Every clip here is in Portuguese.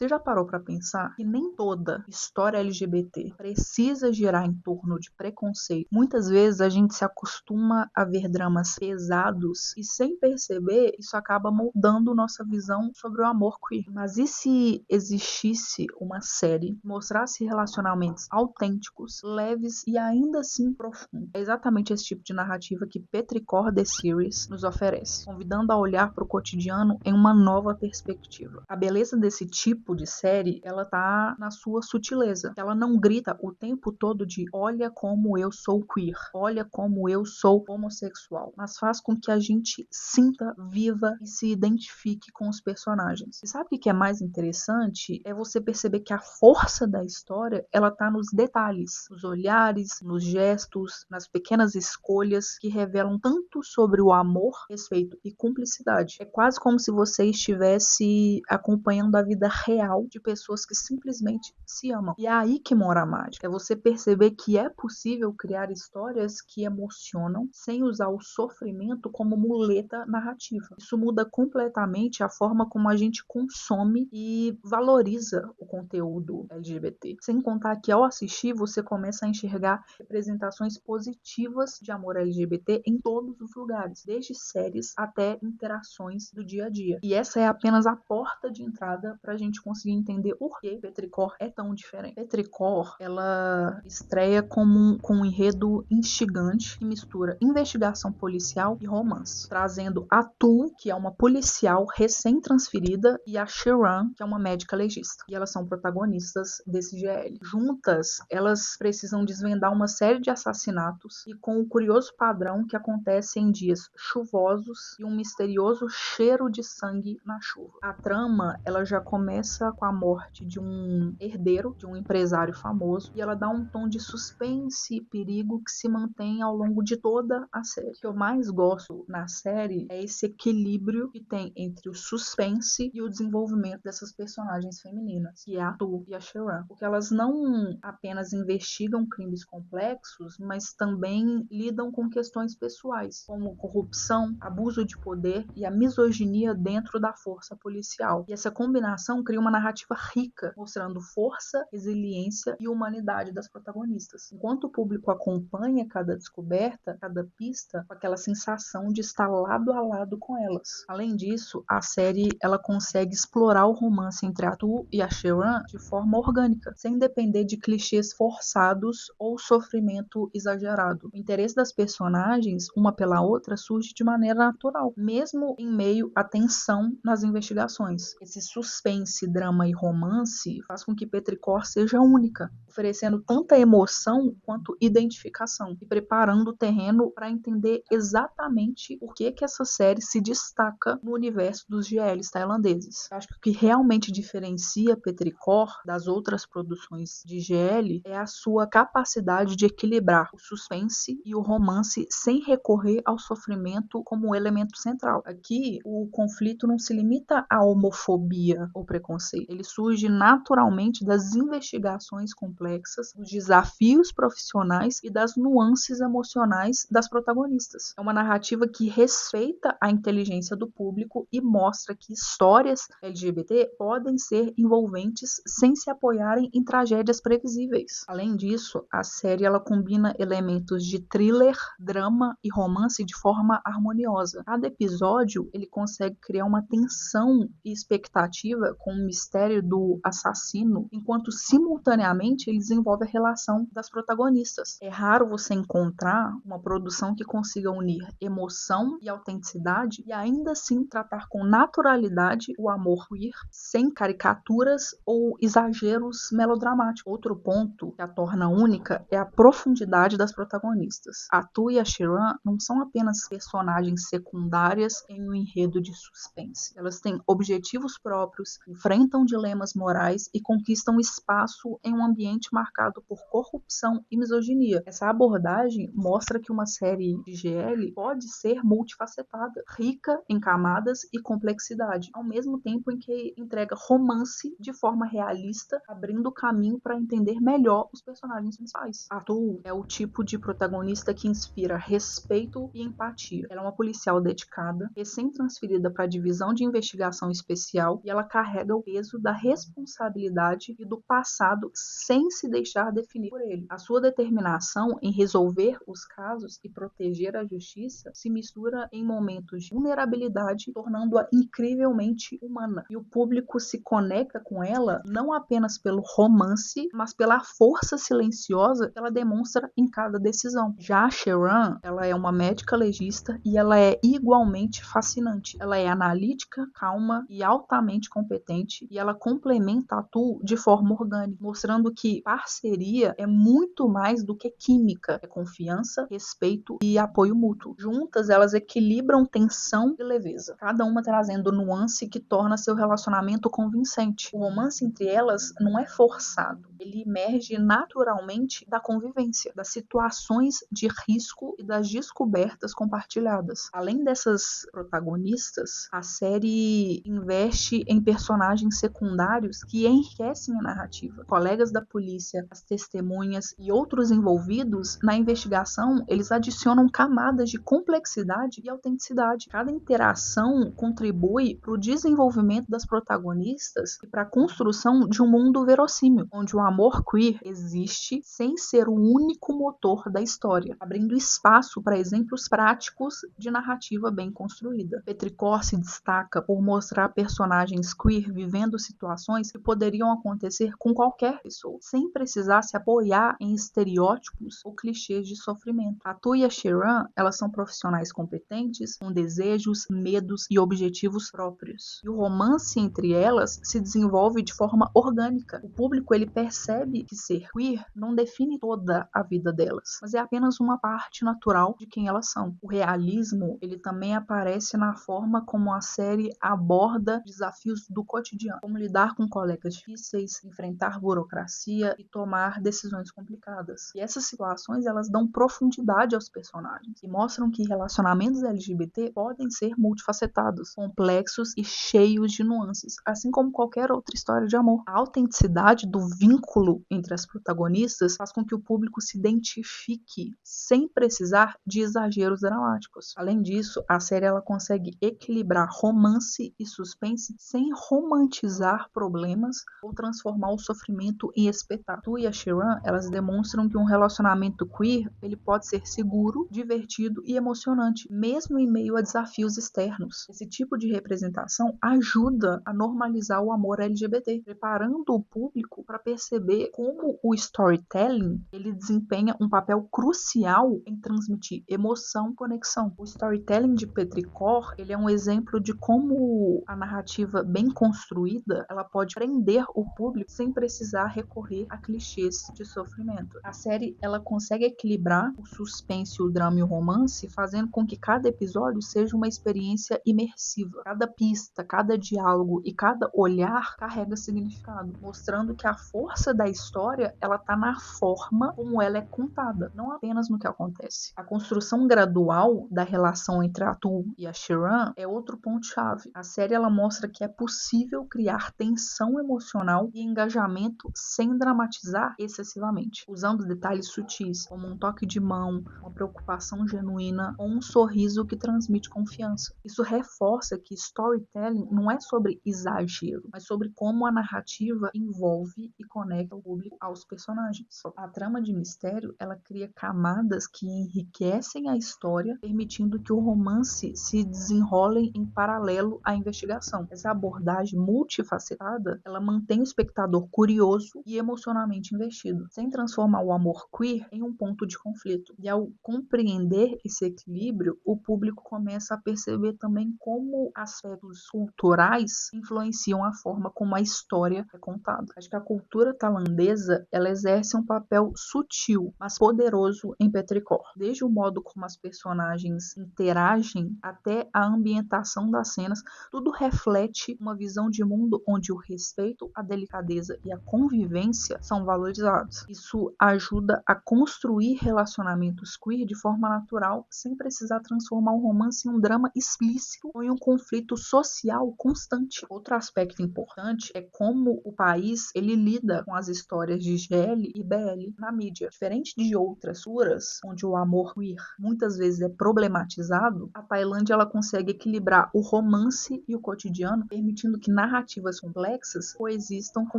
Você já parou pra pensar que nem toda história LGBT precisa girar em torno de preconceito? Muitas vezes a gente se acostuma a ver dramas pesados e, sem perceber, isso acaba moldando nossa visão sobre o amor queer. Mas e se existisse uma série que mostrasse relacionamentos autênticos, leves e ainda assim profundos? É exatamente esse tipo de narrativa que Petrichor The Series nos oferece, convidando a olhar para o cotidiano em uma nova perspectiva. A beleza desse tipo de série, ela tá na sua sutileza. Ela não grita o tempo todo de olha como eu sou queer, olha como eu sou homossexual, mas faz com que a gente sinta, viva e se identifique com os personagens. E sabe o que é mais interessante? É você perceber que a força da história, ela tá nos detalhes, nos olhares, nos gestos, nas pequenas escolhas que revelam tanto sobre o amor, respeito e cumplicidade. É quase como se você estivesse acompanhando a vida real de pessoas que simplesmente se amam. E é aí que mora a mágica. É você perceber que é possível criar histórias que emocionam sem usar o sofrimento como muleta narrativa. Isso muda completamente a forma como a gente consome e valoriza o conteúdo LGBT. Sem contar que ao assistir você começa a enxergar representações positivas de amor LGBT em todos os lugares, desde séries até interações do dia a dia. E essa é apenas a porta de entrada para a gente conseguir entender por que Petrichor é tão diferente. Petrichor, ela estreia com um enredo instigante que mistura investigação policial e romance, trazendo a Tu, que é uma policial recém-transferida, e a Sharon, que é uma médica legista. E elas são protagonistas desse GL. Juntas, elas precisam desvendar uma série de assassinatos e com o curioso padrão que acontece em dias chuvosos e um misterioso cheiro de sangue na chuva. A trama, ela já começa com a morte de um herdeiro, de um empresário famoso, e ela dá um tom de suspense e perigo que se mantém ao longo de toda a série. O que eu mais gosto na série é esse equilíbrio que tem entre o suspense e o desenvolvimento dessas personagens femininas, que é a Tu e a Sharon, porque elas não apenas investigam crimes complexos, mas também lidam com questões pessoais, como corrupção, abuso de poder e a misoginia dentro da força policial. E essa combinação cria uma narrativa rica, mostrando força, resiliência e humanidade das protagonistas. Enquanto o público acompanha cada descoberta, cada pista, com aquela sensação de estar lado a lado com elas. Além disso, a série ela consegue explorar o romance entre a Tu e a Sharon de forma orgânica, sem depender de clichês forçados ou sofrimento exagerado. O interesse das personagens, uma pela outra, surge de maneira natural, mesmo em meio à tensão nas investigações. Esse suspense, drama e romance faz com que Petrichor seja única, oferecendo tanta emoção quanto identificação e preparando o terreno para entender exatamente por que essa série se destaca no universo dos GLs tailandeses. Eu acho que o que realmente diferencia Petrichor das outras produções de GL é a sua capacidade de equilibrar o suspense e o romance sem recorrer ao sofrimento como um elemento central. Aqui, o conflito não se limita à homofobia ou preconceito. Ele surge naturalmente das investigações complexas, dos desafios profissionais e das nuances emocionais das protagonistas. É uma narrativa que respeita a inteligência do público e mostra que histórias LGBT podem ser envolventes sem se apoiarem em tragédias previsíveis. Além disso, a série ela combina elementos de thriller, drama e romance de forma harmoniosa. Cada episódio ele consegue criar uma tensão e expectativa com o mistério do assassino, enquanto simultaneamente ele desenvolve a relação das protagonistas. É raro você encontrar uma produção que consiga unir emoção e autenticidade e ainda assim tratar com naturalidade o amor queer sem caricaturas ou exageros melodramáticos. Outro ponto que a torna única é a profundidade das protagonistas. A Tu e a Sharon não são apenas personagens secundárias em um enredo de suspense. Elas têm objetivos próprios, enfrentam dilemas morais e conquistam espaço em um ambiente marcado por corrupção e misoginia. Essa abordagem mostra que uma série de GL pode ser multifacetada, rica em camadas e complexidade, ao mesmo tempo em que entrega romance de forma realista, abrindo o caminho para entender melhor os personagens principais. A Tu é o tipo de protagonista que inspira respeito e empatia. Ela é uma policial dedicada, recém-transferida para a divisão de investigação especial e ela carrega o peso da responsabilidade e do passado sem se deixar definir por ele. A sua determinação em resolver os casos e proteger a justiça se mistura em momentos de vulnerabilidade, tornando-a incrivelmente humana. E o público se conecta com ela não apenas pelo romance, mas pela força silenciosa que ela demonstra em cada decisão. Já a Sharon, ela é uma médica legista e ela é igualmente fascinante. Ela é analítica, calma e altamente competente, e ela complementa a Tu de forma orgânica, mostrando que parceria é muito mais do que química, é confiança, respeito e apoio mútuo. Juntas, elas equilibram tensão e leveza, cada uma trazendo nuance que torna seu relacionamento convincente. O romance entre elas não é forçado, ele emerge naturalmente da convivência, das situações de risco e das descobertas compartilhadas. Além dessas protagonistas, a série investe em personagens secundários que enriquecem a narrativa. Colegas da polícia, as testemunhas e outros envolvidos na investigação, eles adicionam camadas de complexidade e autenticidade. Cada interação contribui para o desenvolvimento das protagonistas e para a construção de um mundo verossímil, onde o amor queer existe sem ser o único motor da história, abrindo espaço para exemplos práticos de narrativa bem construída. Petrichor se destaca por mostrar personagens queer vivendo situações que poderiam acontecer com qualquer pessoa, sem precisar se apoiar em estereótipos ou clichês de sofrimento. A Tu e a Sharon, elas são profissionais competentes, com desejos, medos e objetivos próprios. E o romance entre elas se desenvolve de forma orgânica. O público, ele percebe que ser queer não define toda a vida delas, mas é apenas uma parte natural de quem elas são. O realismo, ele também aparece na forma como a série aborda desafios do cotidiano, como lidar com colegas difíceis, enfrentar burocracia e tomar decisões complicadas. E essas situações, elas dão profundidade aos personagens e mostram que relacionamentos LGBT podem ser multifacetados, complexos e cheios de nuances, assim como qualquer outra história de amor. A autenticidade do vínculo entre as protagonistas faz com que o público se identifique sem precisar de exageros dramáticos. Além disso, a série ela consegue equilibrar romance e suspense sem romantizar problemas ou transformar o sofrimento em espetáculo. Tu e a Sharon, elas demonstram que um relacionamento queer, ele pode ser seguro, divertido e emocionante, mesmo em meio a desafios externos. Esse tipo de representação ajuda a normalizar o amor LGBT, preparando o público para perceber como o storytelling, ele desempenha um papel crucial em transmitir emoção e conexão. O storytelling de Petrichor, ele é um exemplo de como a narrativa bem construída, ela pode prender o público sem precisar recorrer a clichês de sofrimento. A série, ela consegue equilibrar o suspense, o drama e o romance, fazendo com que cada episódio seja uma experiência imersiva. Cada pista, cada diálogo e cada olhar carrega significado, mostrando que a força da história, ela tá na forma como ela é contada, não apenas no que acontece. A construção gradual da relação entre a Tu e a Sharon é outro ponto-chave. A série, ela mostra que é possível criar tensão emocional e engajamento sem dramatizar excessivamente, usando detalhes sutis, como um toque de mão, uma preocupação genuína ou um sorriso que transmite confiança. Isso reforça que storytelling não é sobre exagero, mas sobre como a narrativa envolve e conecta o público aos personagens. A trama de mistério, ela cria camadas que enriquecem a história, permitindo que o romance se desenrole em paralelo à investigação. Essa abordagem multifacetada, ela mantém o espectador curioso e emocionalmente investido, sem transformar o amor queer em um ponto de conflito. E ao compreender esse equilíbrio, o público começa a perceber também como aspectos culturais influenciam a forma como a história é contada. Acho que a cultura tailandesa, ela exerce um papel sutil, mas poderoso em Petrichor. Desde o modo como as personagens interagem até a ambientação das cenas, tudo reflete uma visão de mundo onde o respeito, a delicadeza e a convivência são valorizados. Isso ajuda a construir relacionamentos queer de forma natural, sem precisar transformar o romance em um drama explícito ou em um conflito social constante. Outro aspecto importante é como o país ele lida com com as histórias de GL e BL na mídia. Diferente de outras culturas, onde o amor queer muitas vezes é problematizado, a Tailândia ela consegue equilibrar o romance e o cotidiano, permitindo que narrativas complexas coexistam com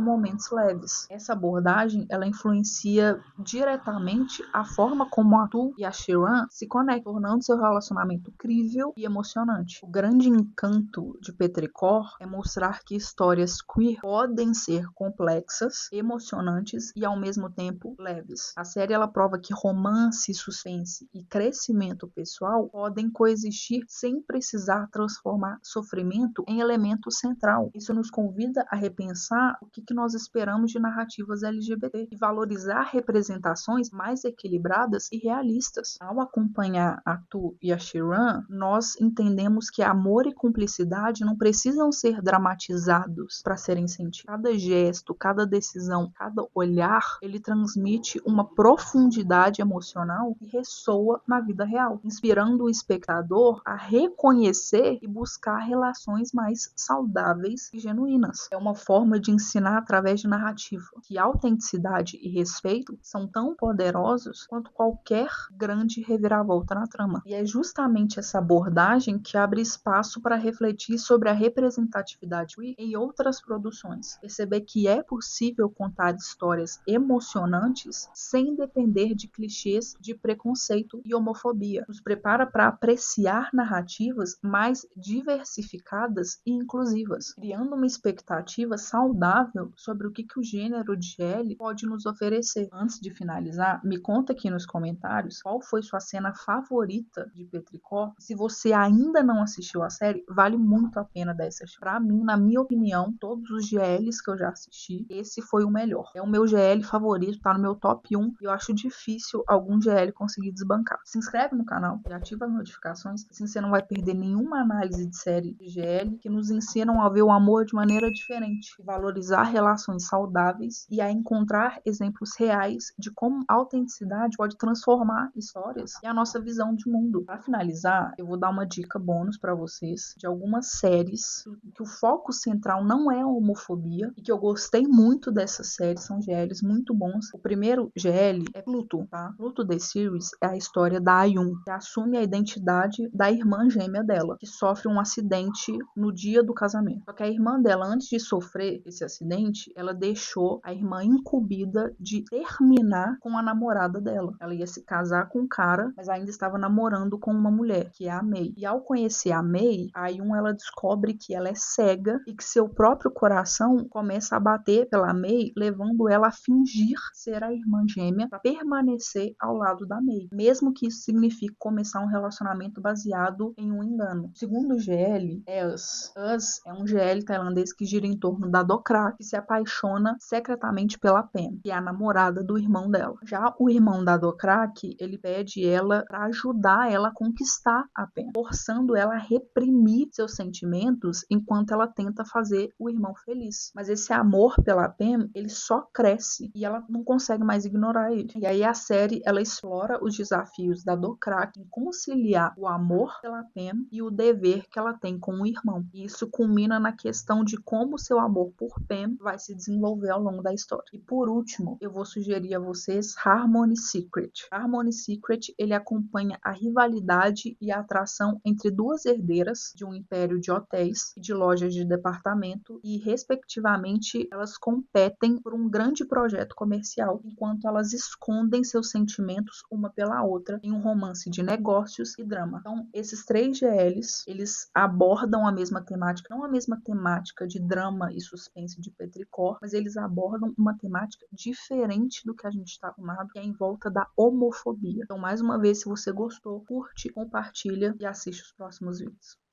momentos leves. Essa abordagem ela influencia diretamente a forma como a Tu e a Shiran se conectam, tornando seu relacionamento crível e emocionante. O grande encanto de Petrichor é mostrar que histórias queer podem ser complexas, emocionantes e ao mesmo tempo leves. A série ela prova que romance, suspense e crescimento pessoal podem coexistir sem precisar transformar sofrimento em elemento central. Isso nos convida a repensar o que nós esperamos de narrativas LGBT e valorizar representações mais equilibradas e realistas. Ao acompanhar a Tu e a Shiran, nós entendemos que amor e cumplicidade não precisam ser dramatizados para serem sentidos. Cada gesto, cada decisão, cada olhar, ele transmite uma profundidade emocional que ressoa na vida real, inspirando o espectador a reconhecer e buscar relações mais saudáveis e genuínas. É uma forma de ensinar através de narrativa que autenticidade e respeito são tão poderosos quanto qualquer grande reviravolta na trama. E é justamente essa abordagem que abre espaço para refletir sobre a representatividade em outras produções. Perceber que é possível contar histórias emocionantes sem depender de clichês de preconceito e homofobia. Nos prepara para apreciar narrativas mais diversificadas e inclusivas, criando uma expectativa saudável sobre o que o gênero de GL pode nos oferecer. Antes de finalizar, me conta aqui nos comentários qual foi sua cena favorita de Petrichor. Se você ainda não assistiu a série, vale muito a pena dar essa chance. Pra mim, na minha opinião, todos os GLs que eu já assisti, esse foi o melhor. É o meu GL favorito, tá no meu top 1 e eu acho difícil algum GL conseguir desbancar. Se inscreve no canal e ativa as notificações, assim você não vai perder nenhuma análise de série de GL que nos ensinam a ver o amor de maneira diferente, valorizar relações saudáveis e a encontrar exemplos reais de como a autenticidade pode transformar histórias e a nossa visão de mundo. Para finalizar, eu vou dar uma dica bônus para vocês de algumas séries que o foco central não é a homofobia e que eu gostei muito dessas séries, são GLs muito bons. O primeiro GL é Pluto, tá? Pluto The Series é a história da Ayun, que assume a identidade da irmã gêmea dela, que sofre um acidente no dia do casamento. Só que a irmã dela, antes de sofrer esse acidente, ela deixou a irmã incumbida de terminar com a namorada dela. Ela ia se casar com um cara, mas ainda estava namorando com uma mulher, que é a Mei. E ao conhecer a Mei, a Ayun ela descobre que ela é cega e que seu próprio coração começa a bater pela Mei, levando ela a fingir ser a irmã gêmea para permanecer ao lado da Mei, mesmo que isso signifique começar um relacionamento baseado em um engano. O segundo GL é Us. Us é um GL tailandês que gira em torno da Dokra, que se apaixona secretamente pela Pen, que é a namorada do irmão dela. Já o irmão da Dokra, ele pede ela para ajudar ela a conquistar a Pen, forçando ela a reprimir seus sentimentos enquanto ela tenta fazer o irmão feliz. Mas esse amor pela Pen, ele só cresce e ela não consegue mais ignorar ele. E aí a série, ela explora os desafios da Dokra em conciliar o amor pela Pen e o dever que ela tem com o irmão. E isso culmina na questão de como seu amor por Pen vai se desenvolver ao longo da história. E por último, eu vou sugerir a vocês Harmony Secret. Harmony Secret, ele acompanha a rivalidade e a atração entre duas herdeiras de um império de hotéis e de lojas de departamento e, respectivamente, elas competem por um grande projeto comercial, enquanto elas escondem seus sentimentos uma pela outra em um romance de negócios e drama. Então, esses três GLs, eles abordam a mesma temática, não a mesma temática de drama e suspense de Petrichor, mas eles abordam uma temática diferente do que a gente está acostumado, que é em volta da homofobia. Então, mais uma vez, se você gostou, curte, compartilha e assiste os próximos vídeos.